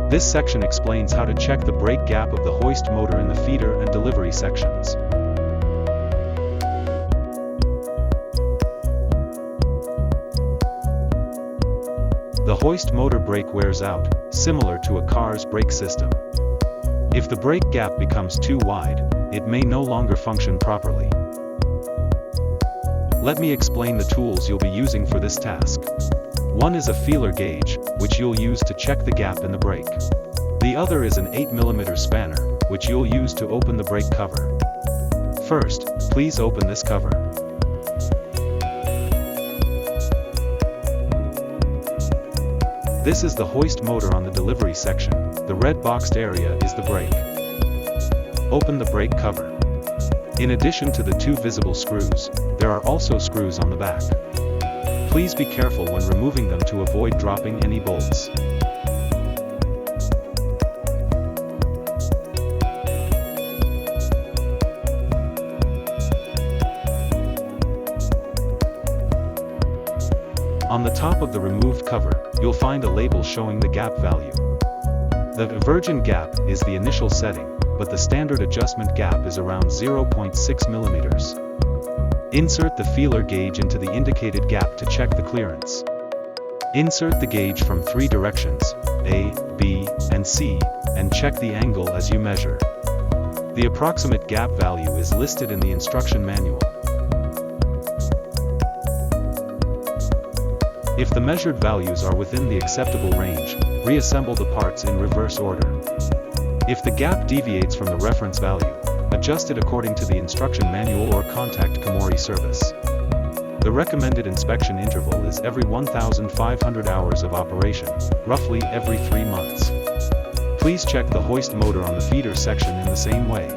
This section explains how to check the brake gap of the hoist motor in the feeder and delivery sections. The hoist motor brake wears out, similar to a car's brake system. If the brake gap becomes too wide, it may no longer function properly. Let me explain the tools you'll be using for this task. One is a feeler gauge, which you'll use to check the gap in the brake. The other is an 8mm spanner, which you'll use to open the brake cover. First, please open this cover. This is the hoist motor on the delivery section. The red boxed area is the brake. Open the brake cover. In addition to the two visible screws, there are also screws on the back. Please be careful when removing them to avoid dropping any bolts. On the top of the removed cover, you'll find a label showing the gap value. The virgin gap is the initial setting, but the standard adjustment gap is around 0.6 millimeters. Insert the feeler gauge into the indicated gap to check the clearance. Insert the gauge from 3 directions, A, B, and C, and check the angle as you measure. The approximate gap value is listed in the instruction manual. If the measured values are within the acceptable range, reassemble the parts in reverse order. If the gap deviates from the reference value, adjust it according to the instruction manual or contact Komori service. The recommended inspection interval is every 1,500 hours of operation, roughly every 3 months. Please check the hoist motor on the feeder section in the same way.